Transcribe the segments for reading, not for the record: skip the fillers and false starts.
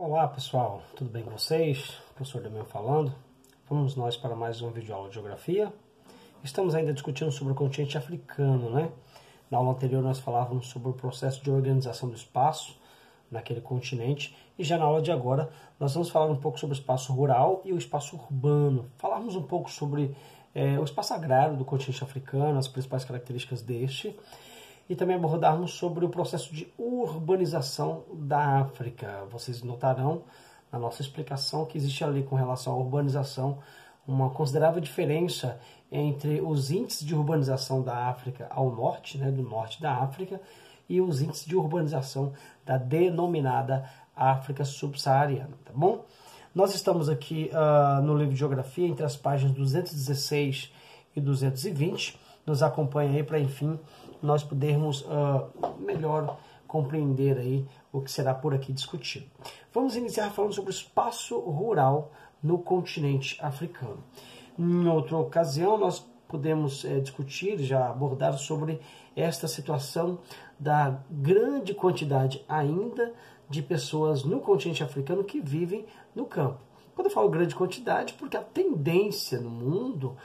Olá pessoal, tudo bem com vocês? Professor Damião falando. Vamos nós para mais um vídeo aula de geografia. Estamos ainda discutindo sobre o continente africano, né? Na aula anterior nós falávamos sobre o processo de organização do espaço naquele continente e já na aula de agora nós vamos falar um pouco sobre o espaço rural e o espaço urbano. Falarmos um pouco sobre o espaço agrário do continente africano, as principais características deste, e também abordarmos sobre o processo de urbanização da África. Vocês notarão na nossa explicação que existe ali com relação à urbanização uma considerável diferença entre os índices de urbanização da África ao norte, né, do norte da África, e os índices de urbanização da denominada África subsaariana, tá bom? Nós estamos aqui no livro de Geografia, entre as páginas 216 e 220, nos acompanha aí para, enfim, nós podermos melhor compreender aí o que será por aqui discutido. Vamos iniciar falando sobre o espaço rural no continente africano. Em outra ocasião, nós podemos discutir, já abordar sobre esta situação da grande quantidade ainda de pessoas no continente africano que vivem no campo. Quando eu falo grande quantidade, porque a tendência no mundo,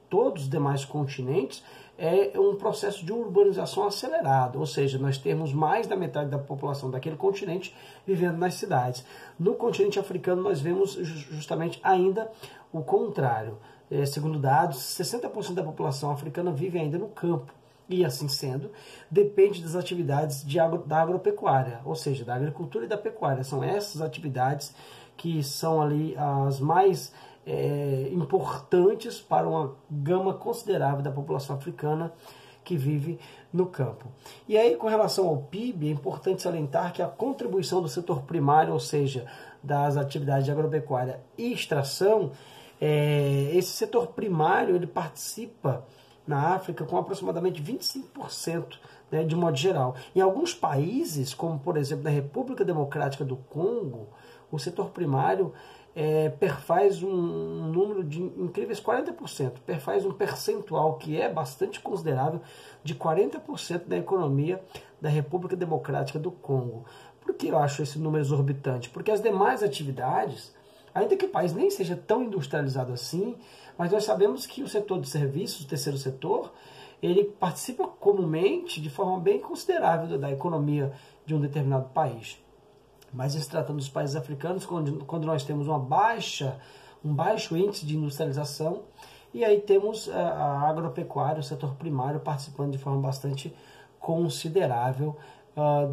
todos os demais continentes, é um processo de urbanização acelerado, ou seja, nós temos mais da metade da população daquele continente vivendo nas cidades. No continente africano nós vemos justamente ainda o contrário. Segundo dados, 60% da população africana vive ainda no campo. E assim sendo, depende das atividades da agropecuária, ou seja, da agricultura e da pecuária. São essas atividades que são ali as mais importantes para uma gama considerável da população africana que vive no campo. E aí, com relação ao PIB, é importante salientar que a contribuição do setor primário, ou seja, das atividades de agropecuária e extração, esse setor primário ele participa na África com aproximadamente 25%, né, de modo geral. Em alguns países, como por exemplo na República Democrática do Congo, o setor primário perfaz um número de incríveis 40%, perfaz um percentual que é bastante considerável de 40% da economia da República Democrática do Congo. Por que eu acho esse número exorbitante? Porque as demais atividades, ainda que o país nem seja tão industrializado assim, mas nós sabemos que o setor de serviços, o terceiro setor, ele participa comumente de forma bem considerável da economia de um determinado país. Mas se tratando dos países africanos, quando nós temos um baixo índice de industrialização, e aí temos a agropecuária, o setor primário, participando de forma bastante considerável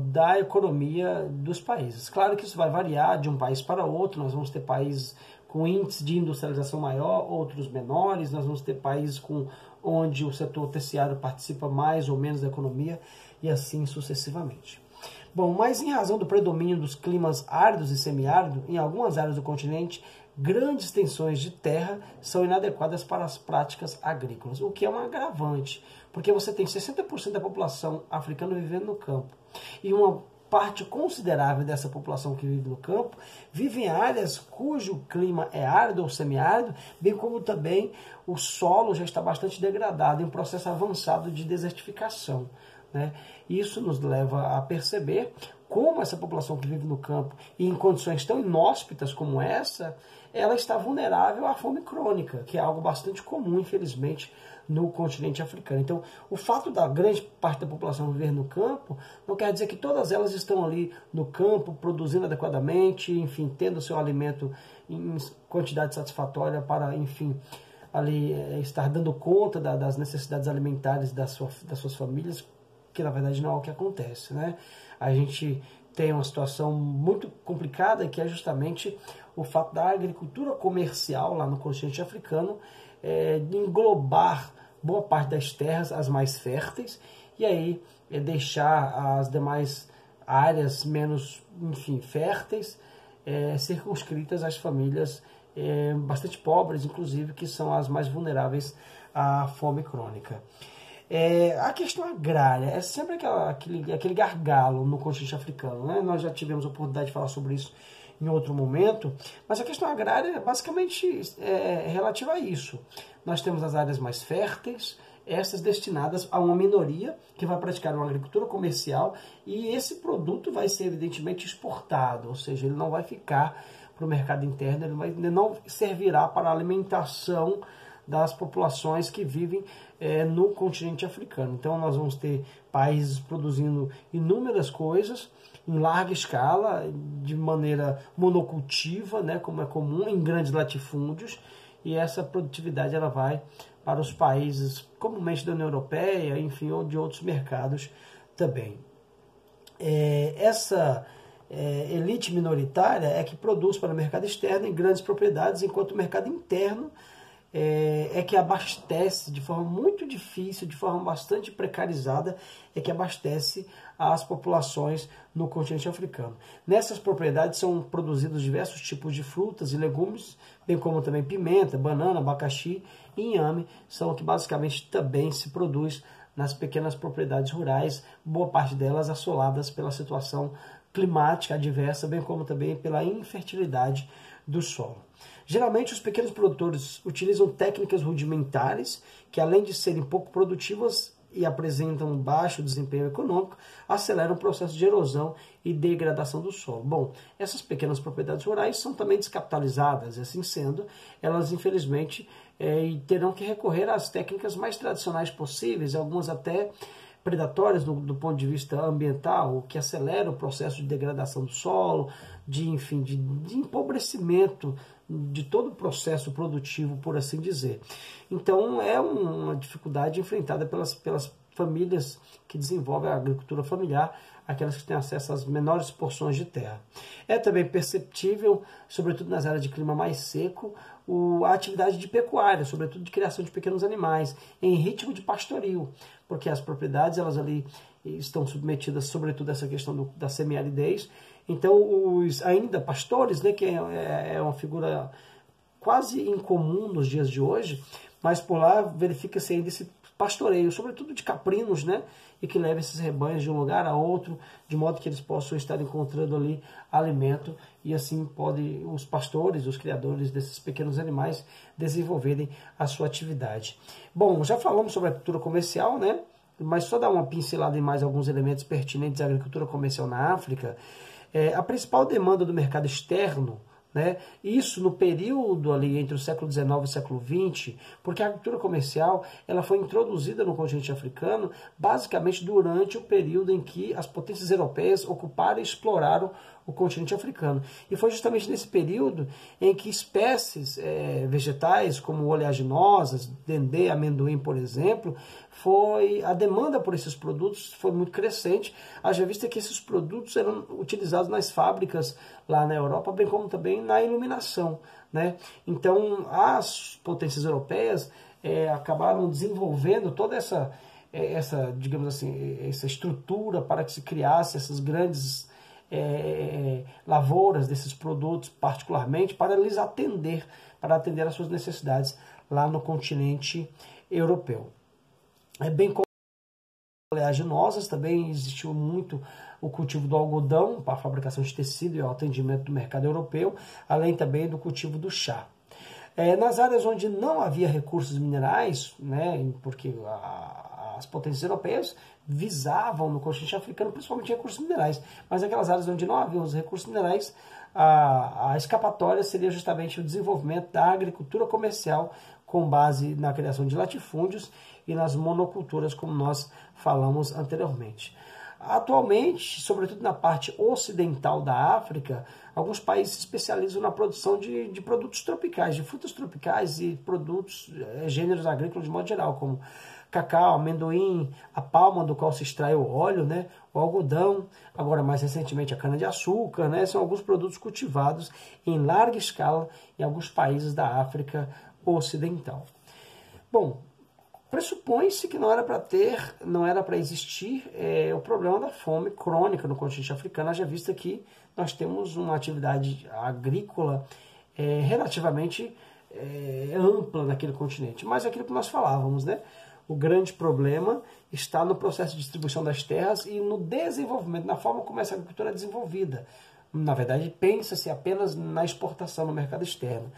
da economia dos países. Claro que isso vai variar de um país para outro, nós vamos ter países com índice de industrialização maior, outros menores, nós vamos ter países onde o setor terciário participa mais ou menos da economia, e assim sucessivamente. Bom, mas em razão do predomínio dos climas áridos e semiáridos, em algumas áreas do continente, grandes extensões de terra são inadequadas para as práticas agrícolas, o que é um agravante, porque você tem 60% da população africana vivendo no campo, e uma parte considerável dessa população que vive no campo vive em áreas cujo clima é árido ou semiárido, bem como também o solo já está bastante degradado, em um processo avançado de desertificação, né? Isso nos leva a perceber como essa população que vive no campo e em condições tão inóspitas como essa, ela está vulnerável à fome crônica, que é algo bastante comum, infelizmente, no continente africano. Então, o fato da grande parte da população viver no campo não quer dizer que todas elas estão ali no campo, produzindo adequadamente, enfim, tendo seu alimento em quantidade satisfatória para, enfim, ali estar dando conta das necessidades alimentares das suas famílias, que na verdade não é o que acontece, né? A gente tem uma situação muito complicada, que é justamente o fato da agricultura comercial lá no continente africano de englobar boa parte das terras, as mais férteis, e aí deixar as demais áreas menos, enfim, férteis, circunscritas às famílias bastante pobres, inclusive, que são as mais vulneráveis à fome crônica. A questão agrária é sempre aquele gargalo no continente africano, né? Nós já tivemos a oportunidade de falar sobre isso em outro momento, mas a questão agrária basicamente é relativa a isso. Nós temos as áreas mais férteis, essas destinadas a uma minoria que vai praticar uma agricultura comercial, e esse produto vai ser evidentemente exportado, ou seja, ele não vai ficar para o mercado interno, ele não servirá para a alimentação das populações que vivem no continente africano. Então nós vamos ter países produzindo inúmeras coisas em larga escala, de maneira monocultiva, né, como é comum em grandes latifúndios, e essa produtividade ela vai para os países comumente da União Europeia, enfim, ou de outros mercados também. Essa elite minoritária é que produz para o mercado externo em grandes propriedades, enquanto o mercado interno que abastece de forma muito difícil, de forma bastante precarizada, é que abastece as populações no continente africano. Nessas propriedades são produzidos diversos tipos de frutas e legumes, bem como também pimenta, banana, abacaxi e inhame, são o que basicamente também se produz nas pequenas propriedades rurais, boa parte delas assoladas pela situação climática adversa, bem como também pela infertilidade do solo. Geralmente os pequenos produtores utilizam técnicas rudimentares que, além de serem pouco produtivas e apresentam baixo desempenho econômico, aceleram o processo de erosão e degradação do solo. Bom, essas pequenas propriedades rurais são também descapitalizadas, e assim sendo, elas infelizmente terão que recorrer às técnicas mais tradicionais possíveis, algumas até predatórias do ponto de vista ambiental, o que acelera o processo de degradação do solo, de empobrecimento de todo o processo produtivo, por assim dizer. Então é uma dificuldade enfrentada pelas famílias que desenvolvem a agricultura familiar, aquelas que têm acesso às menores porções de terra. É também perceptível, sobretudo nas áreas de clima mais seco, a atividade de pecuária, sobretudo de criação de pequenos animais, em ritmo de pastoril, porque as propriedades elas ali estão submetidas, sobretudo a essa questão da semiaridez. Então, os ainda pastores, né, que é uma figura quase incomum nos dias de hoje, mas por lá verifica-se ainda esse pastoreio, sobretudo de caprinos, né, e que leva esses rebanhos de um lugar a outro, de modo que eles possam estar encontrando ali alimento, e assim podem os pastores, os criadores desses pequenos animais, desenvolverem a sua atividade. Bom, já falamos sobre a agricultura comercial, né, mas só dar uma pincelada em mais alguns elementos pertinentes à agricultura comercial na África. A principal demanda do mercado externo, né, isso no período ali entre o século XIX e o século XX, porque a agricultura comercial ela foi introduzida no continente africano basicamente durante o período em que as potências europeias ocuparam e exploraram o continente africano. E foi justamente nesse período em que espécies vegetais como oleaginosas, dendê, amendoim, por exemplo, a demanda por esses produtos foi muito crescente, haja vista que esses produtos eram utilizados nas fábricas lá na Europa, bem como também na iluminação, né? Então as potências europeias acabaram desenvolvendo toda essa, digamos assim, essa estrutura para que se criasse essas grandes lavouras desses produtos, particularmente para lhes atender, para atender às suas necessidades lá no continente europeu. Bem como oleaginosas, também existiu muito o cultivo do algodão para a fabricação de tecido e o atendimento do mercado europeu, além também do cultivo do chá. Nas áreas onde não havia recursos minerais, né, porque as potências europeias visavam no continente africano principalmente recursos minerais, mas aquelas áreas onde não havia os recursos minerais, a escapatória seria justamente o desenvolvimento da agricultura comercial com base na criação de latifúndios e nas monoculturas, como nós falamos anteriormente. Atualmente, sobretudo na parte ocidental da África, alguns países se especializam na produção de produtos tropicais, de frutas tropicais e produtos, gêneros agrícolas de modo geral, como cacau, amendoim, a palma do qual se extrai o óleo, né, o algodão, agora mais recentemente a cana-de-açúcar, né, são alguns produtos cultivados em larga escala em alguns países da África Ocidental. Bom, pressupõe-se que não era para existir o problema da fome crônica no continente africano, haja vista que nós temos uma atividade agrícola relativamente ampla naquele continente. Mas é aquilo que nós falávamos, né? O grande problema está no processo de distribuição das terras e no desenvolvimento, na forma como essa agricultura é desenvolvida. Na verdade, pensa-se apenas na exportação no mercado externo.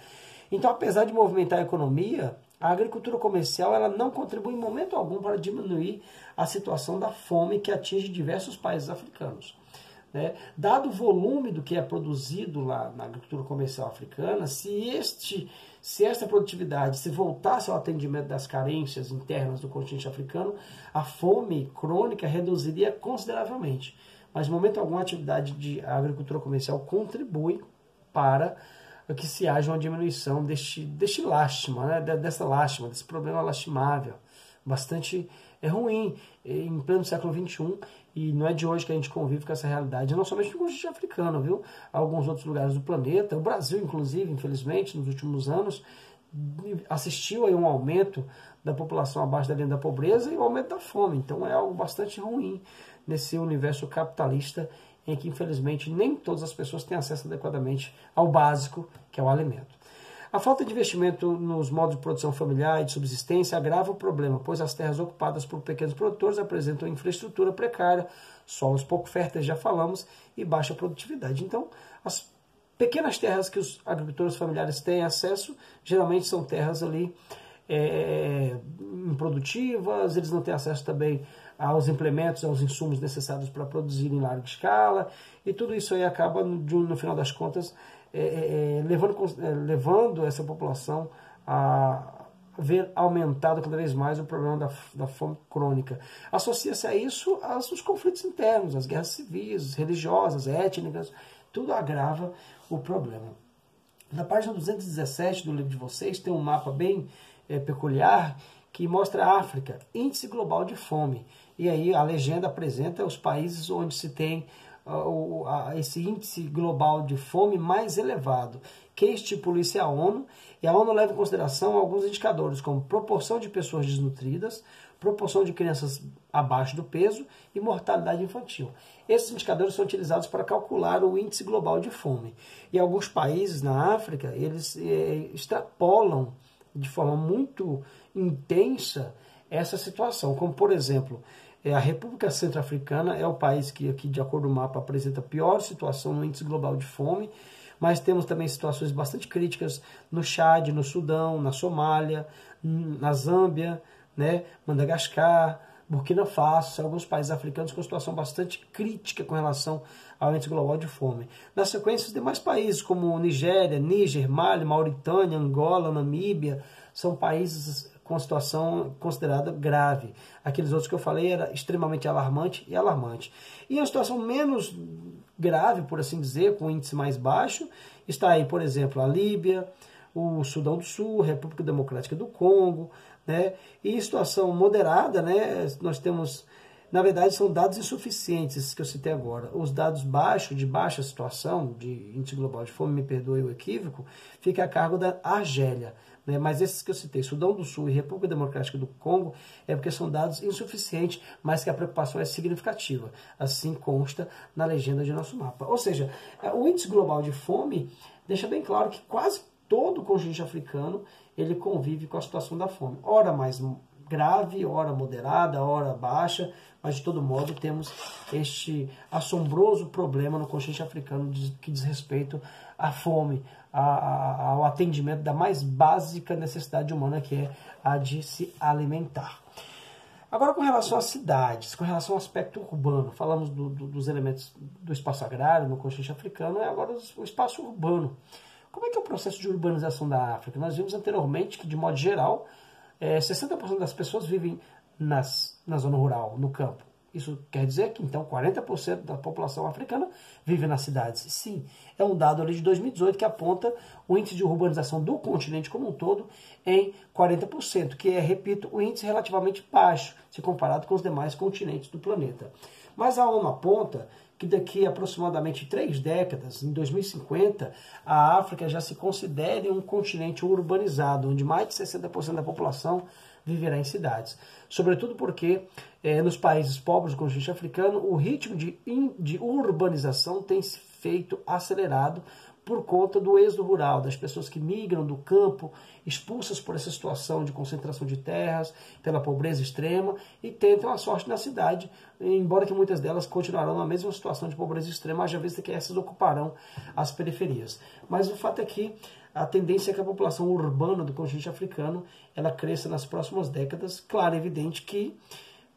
Então, apesar de movimentar a economia, a agricultura comercial ela não contribui em momento algum para diminuir a situação da fome que atinge diversos países africanos. Né? Dado o volume do que é produzido lá na agricultura comercial africana, se esta produtividade se voltasse ao atendimento das carências internas do continente africano, a fome crônica reduziria consideravelmente. Mas, em momento algum, a atividade de agricultura comercial contribui para que se haja uma diminuição deste lástima, né? Dessa lástima, desse problema lastimável, bastante ruim em pleno século XXI, e não é de hoje que a gente convive com essa realidade, não somente no continente africano, viu? Alguns outros lugares do planeta, o Brasil, inclusive, infelizmente, nos últimos anos, assistiu a um aumento da população abaixo da linha da pobreza e o aumento da fome. Então é algo bastante ruim nesse universo capitalista em que, infelizmente, nem todas as pessoas têm acesso adequadamente ao básico, que é o alimento. A falta de investimento nos modos de produção familiar e de subsistência agrava o problema, pois as terras ocupadas por pequenos produtores apresentam infraestrutura precária, solos pouco férteis, já falamos, e baixa produtividade. Então, as pequenas terras que os agricultores familiares têm acesso, geralmente são terras ali improdutivas, eles não têm acesso também aos implementos, aos insumos necessários para produzir em larga escala, e tudo isso aí acaba, no final das contas, levando essa população a ver aumentado cada vez mais o problema da fome crônica. Associa-se a isso aos conflitos internos, as guerras civis, religiosas, étnicas, tudo agrava o problema. Na página 217 do livro de vocês tem um mapa bem peculiar que mostra a África, índice global de fome. E aí a legenda apresenta os países onde se tem esse índice global de fome mais elevado. Quem estipula isso é a ONU, e a ONU leva em consideração alguns indicadores, como proporção de pessoas desnutridas, proporção de crianças abaixo do peso e mortalidade infantil. Esses indicadores são utilizados para calcular o índice global de fome. E alguns países na África, eles extrapolam de forma muito intensa essa situação, como por exemplo, a República Centro-Africana é o país que aqui, de acordo com o mapa, apresenta a pior situação no índice global de fome, mas temos também situações bastante críticas no Chad, no Sudão, na Somália, na Zâmbia, né, Madagascar, Burkina Faso, alguns países africanos com situação bastante crítica com relação ao índice global de fome. Na sequência, os demais países como Nigéria, Níger, Mali, Mauritânia, Angola, Namíbia, são países com situação considerada grave. Aqueles outros que eu falei era extremamente alarmante e alarmante. E a situação menos grave, por assim dizer, com índice mais baixo, está aí, por exemplo, a Líbia, o Sudão do Sul, a República Democrática do Congo, né? E em situação moderada, né, nós temos, na verdade, são dados insuficientes que eu citei agora. Os dados baixos, de baixa situação, de índice global de fome, me perdoe o equívoco, fica a cargo da Argélia. Né? Mas esses que eu citei, Sudão do Sul e República Democrática do Congo, é porque são dados insuficientes, mas que a preocupação é significativa. Assim consta na legenda de nosso mapa. Ou seja, o índice global de fome deixa bem claro que quase todo o continente africano ele convive com a situação da fome. Ora mais grave, ora moderada, ora baixa, mas de todo modo temos este assombroso problema no continente africano que diz respeito à fome, ao atendimento da mais básica necessidade humana, que é a de se alimentar. Agora, com relação às cidades, com relação ao aspecto urbano, falamos dos elementos do espaço agrário no continente africano, e agora o espaço urbano. Como é que é o processo de urbanização da África? Nós vimos anteriormente que, de modo geral, 60% das pessoas vivem na zona rural, no campo. Isso quer dizer que, então, 40% da população africana vive nas cidades. Sim, é um dado ali de 2018 que aponta o índice de urbanização do continente como um todo em 40%, que é, repito, um índice relativamente baixo, se comparado com os demais continentes do planeta. Mas a ONU aponta que daqui a aproximadamente 3 décadas, em 2050, a África já se considere um continente urbanizado, onde mais de 60% da população viverá em cidades. Sobretudo porque nos países pobres do continente africano, o ritmo de urbanização tem se feito acelerado por conta do êxodo rural, das pessoas que migram do campo, expulsas por essa situação de concentração de terras, pela pobreza extrema, e tentam a sorte na cidade, embora que muitas delas continuarão na mesma situação de pobreza extrema, haja vista que essas ocuparão as periferias. Mas o fato é que a tendência é que a população urbana do continente africano ela cresça nas próximas décadas. Claro, é evidente que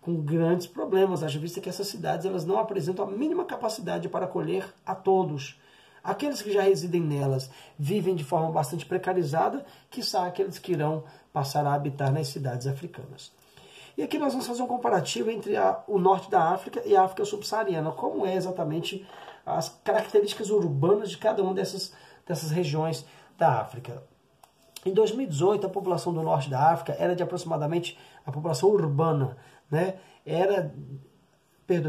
com grandes problemas, haja vista que essas cidades elas não apresentam a mínima capacidade para acolher a todos. Aqueles que já residem nelas vivem de forma bastante precarizada, quiçá aqueles que irão passar a habitar nas cidades africanas. E aqui nós vamos fazer um comparativo entre o norte da África e a África subsaariana, como é exatamente as características urbanas de cada uma dessas regiões da África. Em 2018, a população do norte da África era de aproximadamente, a população urbana, né,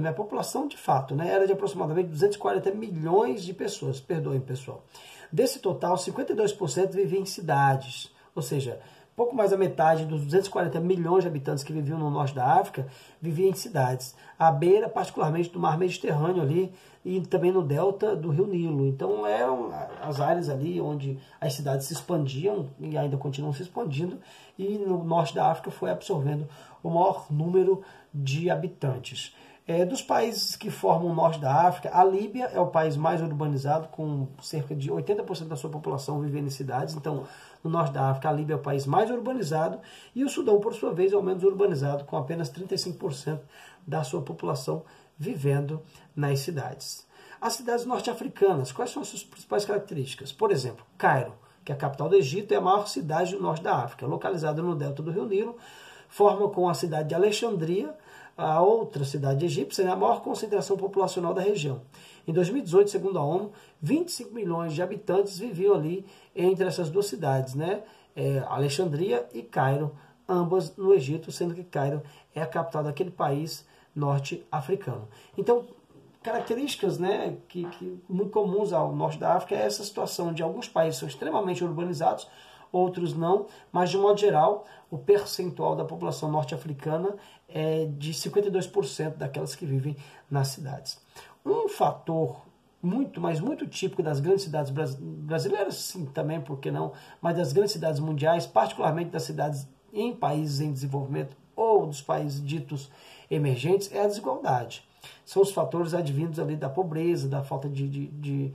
a população de fato, né, era de aproximadamente 240 milhões de pessoas, perdoem pessoal. Desse total, 52% vivia em cidades, ou seja, pouco mais da metade dos 240 milhões de habitantes que viviam no norte da África viviam em cidades, à beira particularmente do mar Mediterrâneo ali e também no delta do rio Nilo. Então eram as áreas ali onde as cidades se expandiam e ainda continuam se expandindo, e no norte da África foi absorvendo o maior número de habitantes. Dos países que formam o norte da África, a Líbia é o país mais urbanizado, com cerca de 80% da sua população vivendo em cidades. Então, no norte da África, a Líbia é o país mais urbanizado, e o Sudão, por sua vez, é o menos urbanizado, com apenas 35% da sua população vivendo nas cidades. As cidades norte-africanas, quais são as suas principais características? Por exemplo, Cairo, que é a capital do Egito, é a maior cidade do norte da África, localizada no delta do rio Nilo, forma com a cidade de Alexandria, a outra cidade egípcia, é a maior concentração populacional da região. Em 2018, segundo a ONU, 25 milhões de habitantes viviam ali entre essas duas cidades, né? Alexandria e Cairo, ambas no Egito, sendo que Cairo é a capital daquele país norte-africano. Então, características, né, que muito comuns ao norte da África é essa situação de alguns países são extremamente urbanizados, outros não, mas de modo geral o percentual da população norte-africana é de 52% daquelas que vivem nas cidades. Um fator muito, mas muito típico das grandes cidades brasileiras, sim, também, por que não, mas das grandes cidades mundiais, particularmente das cidades em países em desenvolvimento ou dos países ditos emergentes, é a desigualdade. São os fatores advindos ali da pobreza, da falta de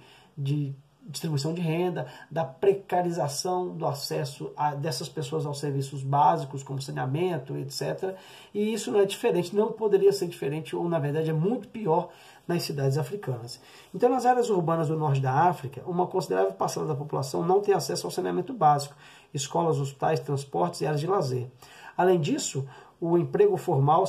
distribuição de renda, da precarização do acesso dessas pessoas aos serviços básicos, como saneamento, etc. E isso não é diferente, não poderia ser diferente, ou na verdade é muito pior nas cidades africanas. Então, nas áreas urbanas do norte da África, uma considerável parcela da população não tem acesso ao saneamento básico, escolas, hospitais, transportes e áreas de lazer. Além disso, o emprego formal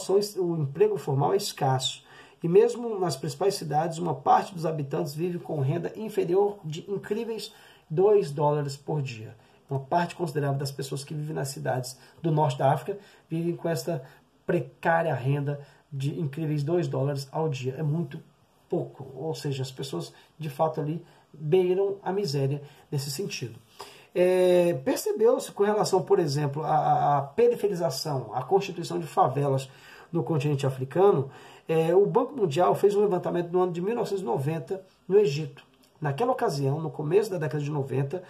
é escasso. E mesmo nas principais cidades, uma parte dos habitantes vive com renda inferior de incríveis $2 por dia. Uma parte considerável das pessoas que vivem nas cidades do norte da África vivem com esta precária renda de incríveis $2 ao dia. É muito pouco, ou seja, as pessoas de fato ali beiram a miséria nesse sentido. Percebeu-se com relação, por exemplo, à periferização, à constituição de favelas no continente africano. O Banco Mundial fez um levantamento no ano de 1990 no Egito. Naquela ocasião, no começo da década de 90,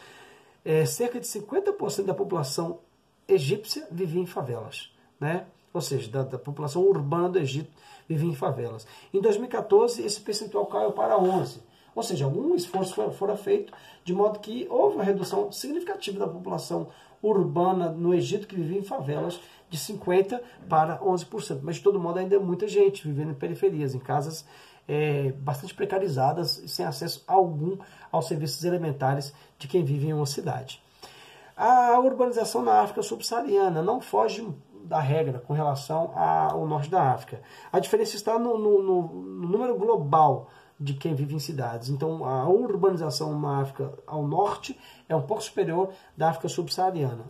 cerca de 50% da população egípcia vivia em favelas, né? Ou seja, da população urbana do Egito vivia em favelas. Em 2014, esse percentual caiu para 11%. Ou seja, algum esforço fora feito, de modo que houve uma redução significativa da população urbana no Egito que vivia em favelas de 50% para 11%. Mas, de todo modo, ainda é muita gente vivendo em periferias, em casas bastante precarizadas e sem acesso algum aos serviços elementares de quem vive em uma cidade. A urbanização na África subsaariana não foge da regra com relação ao norte da África. A diferença está no número global de quem vive em cidades. Então, a urbanização na África ao norte é um pouco superior da África subsaariana.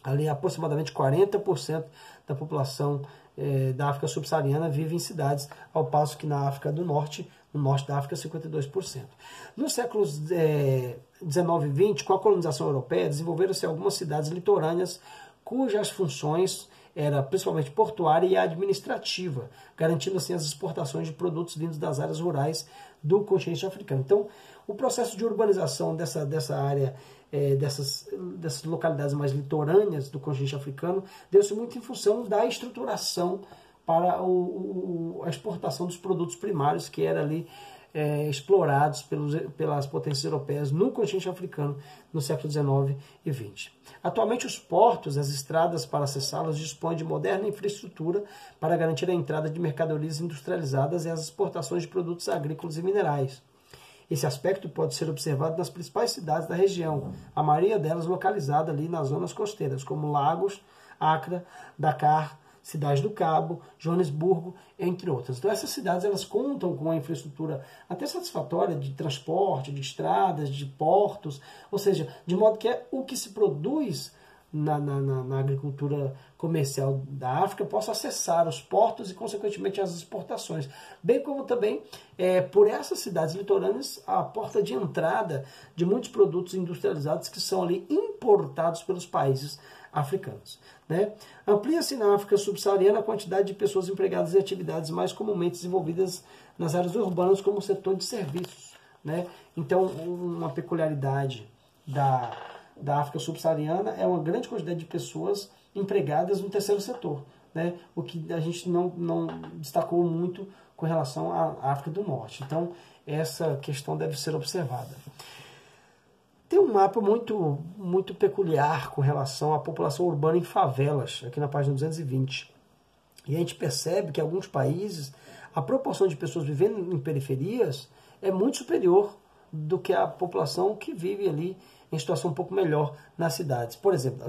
Ali, aproximadamente 40% da população da África subsaariana vive em cidades, ao passo que na África do Norte, no norte da África, 52%. Nos séculos 19 e 20, com a colonização europeia, desenvolveram-se algumas cidades litorâneas cujas funções era principalmente portuária e administrativa, garantindo assim as exportações de produtos vindos das áreas rurais do continente africano. Então, o processo de urbanização dessa área, dessas localidades mais litorâneas do continente africano, deu-se muito em função da estruturação para a exportação dos produtos primários, que era ali explorados pelas potências europeias no continente africano no século XIX e XX. Atualmente, os portos, as estradas para acessá-los dispõem de moderna infraestrutura para garantir a entrada de mercadorias industrializadas e as exportações de produtos agrícolas e minerais. Esse aspecto pode ser observado nas principais cidades da região, a maioria delas localizada ali nas zonas costeiras, como Lagos, Accra, Dakar, Cidade do Cabo, Joanesburgo, entre outras. Então essas cidades elas contam com uma infraestrutura até satisfatória de transporte, de estradas, de portos, ou seja, de modo que o que se produz na agricultura comercial da África possa acessar os portos e, consequentemente, as exportações. Bem como também, por essas cidades litorâneas, a porta de entrada de muitos produtos industrializados que são ali importados pelos países africanos. Né? Amplia-se na África subsaariana a quantidade de pessoas empregadas em atividades mais comumente desenvolvidas nas áreas urbanas, como o setor de serviços. Né? Então, uma peculiaridade da África subsaariana é uma grande quantidade de pessoas empregadas no terceiro setor, né? O que a gente não destacou muito com relação à África do Norte. Então, essa questão deve ser observada. Tem um mapa muito peculiar com relação à população urbana em favelas, aqui na página 220. E a gente percebe que em alguns países a proporção de pessoas vivendo em periferias é muito superior do que a população que vive ali em situação um pouco melhor nas cidades. Por exemplo,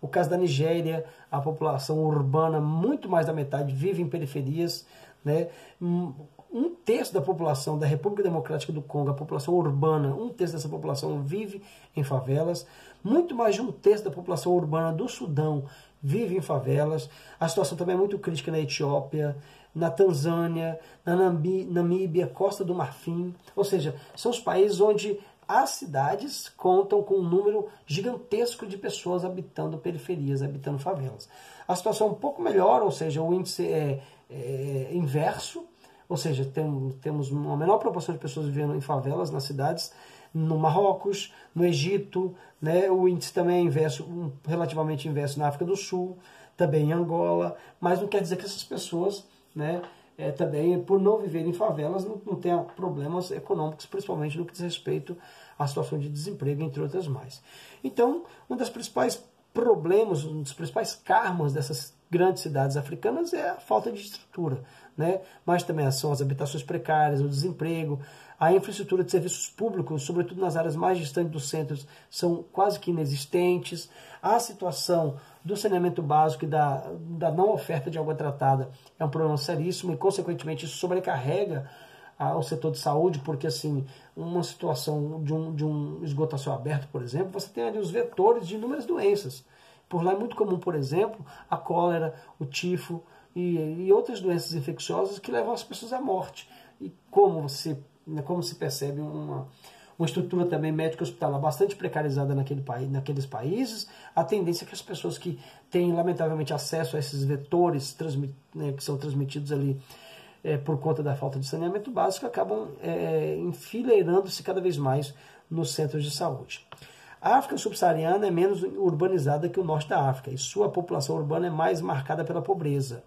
o caso da Nigéria, a população urbana, muito mais da metade, vive em periferias. Né? Um terço da população da República Democrática do Congo, a população urbana, um terço dessa população vive em favelas. Muito mais de um terço da população urbana do Sudão vive em favelas. A situação também é muito crítica na Etiópia, na Tanzânia, na Namíbia, Costa do Marfim. Ou seja, são os países onde as cidades contam com um número gigantesco de pessoas habitando periferias, habitando favelas. A situação é um pouco melhor, ou seja, o índice é inverso, ou seja, temos uma menor proporção de pessoas vivendo em favelas nas cidades, no Marrocos, no Egito, né? O índice também é inverso, relativamente inverso na África do Sul, também em Angola, mas não quer dizer que essas pessoas, né, também, por não viverem em favelas, não tenha problemas econômicos, principalmente no que diz respeito à situação de desemprego, entre outras mais. Então, um dos principais problemas, um dos principais karmas dessas grandes cidades africanas é a falta de estrutura, né? Mas também são as habitações precárias, o desemprego, a infraestrutura de serviços públicos, sobretudo nas áreas mais distantes dos centros, são quase que inexistentes. A situação do saneamento básico e da não oferta de água tratada é um problema seríssimo e, consequentemente, isso sobrecarrega o setor de saúde, porque, assim, uma situação de um esgoto a céu aberto, por exemplo, você tem ali os vetores de inúmeras doenças. Por lá é muito comum, por exemplo, a cólera, o tifo e outras doenças infecciosas que levam as pessoas à morte. E como se percebe uma estrutura também médica hospitalar bastante precarizada naqueles países, a tendência é que as pessoas que têm, lamentavelmente, acesso a esses vetores que são transmitidos ali por conta da falta de saneamento básico, acabam enfileirando-se cada vez mais nos centros de saúde. A África subsaariana é menos urbanizada que o norte da África, e sua população urbana é mais marcada pela pobreza.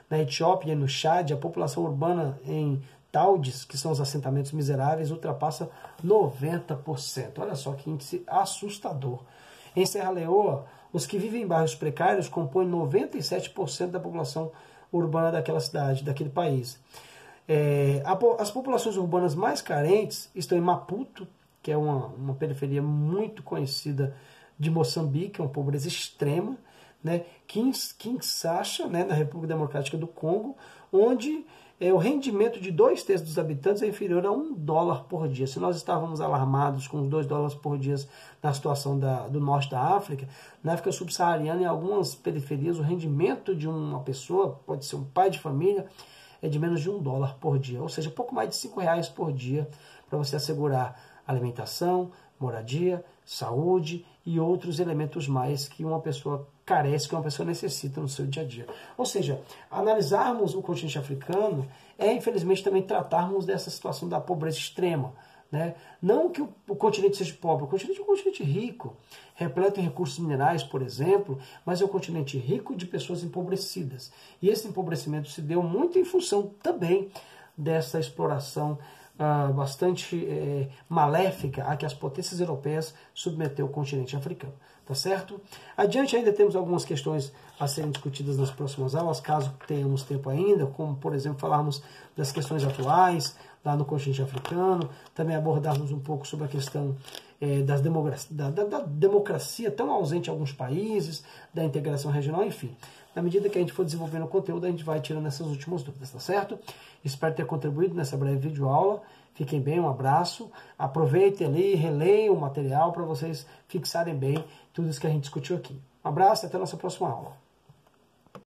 Na Etiópia e no Chad, a população urbana em Taudes, que são os assentamentos miseráveis, ultrapassa 90%. Olha só que índice assustador. Em Serra Leoa, os que vivem em bairros precários compõem 97% da população urbana daquela cidade, daquele país. As populações urbanas mais carentes estão em Maputo, que é uma periferia muito conhecida de Moçambique, uma pobreza extrema, né? Kinshasa, né, na República Democrática do Congo, onde o rendimento de 2/3 dos habitantes é inferior a $1 por dia. Se nós estávamos alarmados com os $2 por dia na situação do norte da África, na África subsaariana, em algumas periferias, o rendimento de uma pessoa, pode ser um pai de família, é de menos de $1 por dia, ou seja, pouco mais de R$5 por dia para você assegurar alimentação, moradia, saúde e outros elementos mais que uma pessoa carece, que uma pessoa necessita no seu dia a dia. Ou seja, analisarmos o continente africano infelizmente, também tratarmos dessa situação da pobreza extrema. Né? Não que o continente seja pobre, o continente é um continente rico, repleto em recursos minerais, por exemplo, mas é um continente rico de pessoas empobrecidas. E esse empobrecimento se deu muito em função também dessa exploração bastante maléfica a que as potências europeias submeteu o continente africano. Tá certo? Adiante ainda temos algumas questões a serem discutidas nas próximas aulas, caso tenhamos tempo ainda, como, por exemplo, falarmos das questões atuais lá no continente africano, também abordarmos um pouco sobre a questão da democracia tão ausente em alguns países, da integração regional, enfim. Na medida que a gente for desenvolvendo o conteúdo, a gente vai tirando essas últimas dúvidas, tá certo? Espero ter contribuído nessa breve videoaula. Fiquem bem, um abraço. Aproveitem ali, releiam o material para vocês fixarem bem tudo isso que a gente discutiu aqui. Um abraço e até a nossa próxima aula.